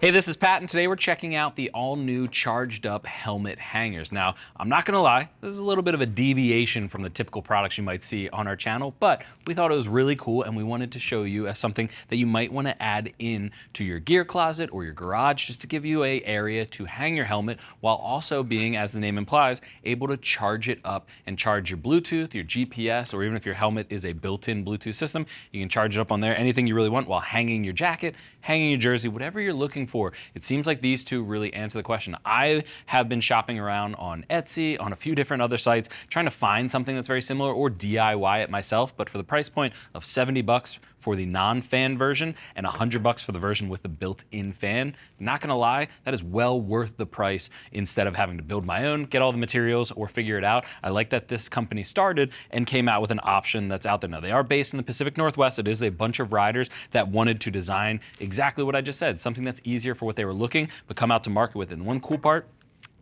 Hey, this is Pat, and today we're checking out the all-new charged up helmet hangers. Now, I'm not gonna lie, this is a little bit of a deviation from the typical products you might see on our channel, but we thought it was really cool and we wanted to show you as something that you might wanna add in to your gear closet or your garage, just to give you an area to hang your helmet while also being, as the name implies, able to charge it up and charge your Bluetooth, your GPS, or even if your helmet is a built-in Bluetooth system, you can charge it up on there, anything you really want while hanging your jacket, hanging your jersey, whatever you're looking for. It seems like these two really answer the question. I have been shopping around on Etsy, on a few different other sites, trying to find something that's very similar or DIY it myself, but for the price point of 70 bucks for the non-fan version and 100 bucks for the version with the built-in fan, not gonna lie, that is well worth the price instead of having to build my own, get all the materials, or figure it out. I like that this company started and came out with an option that's out there now. They are based in the Pacific Northwest. It is a bunch of riders that wanted to design exactly what I just said, something that's easier for what they were looking, but come out to market with it. And one cool part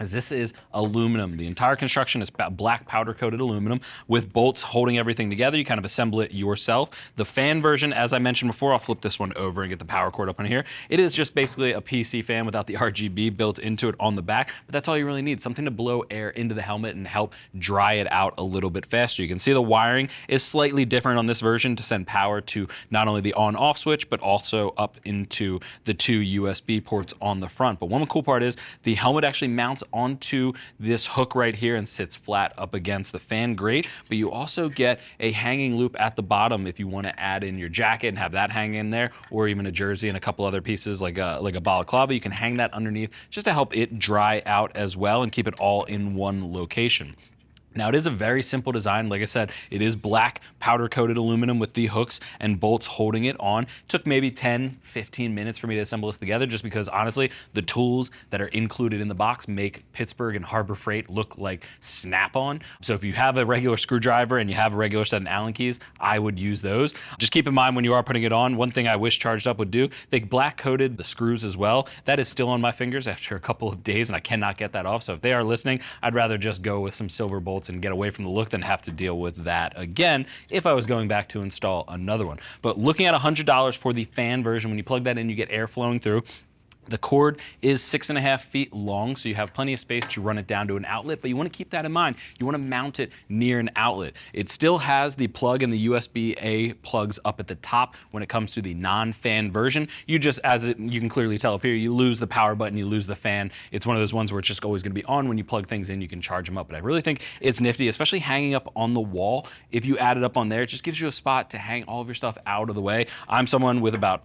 is this is aluminum. The entire construction is black powder coated aluminum with bolts holding everything together. You kind of assemble it yourself. The fan version, as I mentioned before, I'll flip this one over and get the power cord up on here. It is just basically a PC fan without the RGB built into it on the back, but that's all you really need, something to blow air into the helmet and help dry it out a little bit faster. You can see the wiring is slightly different on this version to send power to not only the on-off switch, but also up into the two USB ports on the front. But one cool part is the helmet actually mounts onto this hook right here and sits flat up against the fan grate, but you also get a hanging loop at the bottom if you want to add in your jacket and have that hang in there, or even a jersey and a couple other pieces like a balaclava. You can hang that underneath just to help it dry out as well and keep it all in one location. Now, it is a very simple design. Like I said, it is black powder coated aluminum with the hooks and bolts holding it on. It took maybe 10, 15 minutes for me to assemble this together, just because honestly, the tools that are included in the box make Pittsburgh and Harbor Freight look like Snap-on. So if you have a regular screwdriver and you have a regular set of Allen keys, I would use those. Just keep in mind when you are putting it on, one thing I wish Charged Up would do, they black coated the screws as well. That is still on my fingers after a couple of days and I cannot get that off. So if they are listening, I'd rather just go with some silver bolts and get away from the look than have to deal with that again if I was going back to install another one. But looking at $100 for the fan version, when you plug that in, you get air flowing through. The cord is 6.5 feet long, so you have plenty of space to run it down to an outlet, but you want to keep that in mind. You want to mount it near an outlet. It still has the plug and the USB-A plugs up at the top when it comes to the non-fan version. You just, you can clearly tell up here, you lose the power button, you lose the fan. It's one of those ones where it's just always going to be on. When you plug things in, you can charge them up. But I really think it's nifty, especially hanging up on the wall. If you add it up on there, it just gives you a spot to hang all of your stuff out of the way. I'm someone with about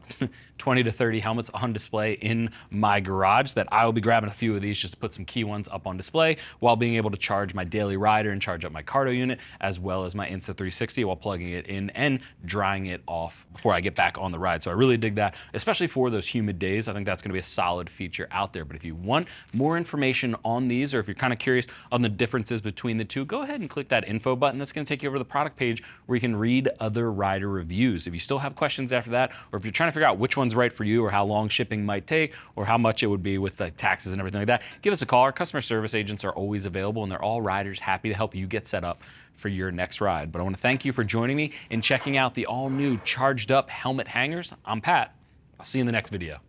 20 to 30 helmets on display in my garage that I will be grabbing a few of these just to put some key ones up on display while being able to charge my daily rider and charge up my cardio unit as well as my Insta360 while plugging it in and drying it off before I get back on the ride. So I really dig that, especially for those humid days. I think that's going to be a solid feature out there. But if you want more information on these, or if you're kind of curious on the differences between the two, go ahead and click that info button. That's going to take you over to the product page where you can read other rider reviews. If you still have questions after that, or if you're trying to figure out which one's right for you or how long shipping might take or how much it would be with like taxes and everything like that, give us a call. Our customer service agents are always available and they're all riders happy to help you get set up for your next ride. But I want to thank you for joining me and checking out the all new charged up helmet hangers. I'm Pat. I'll see you in the next video.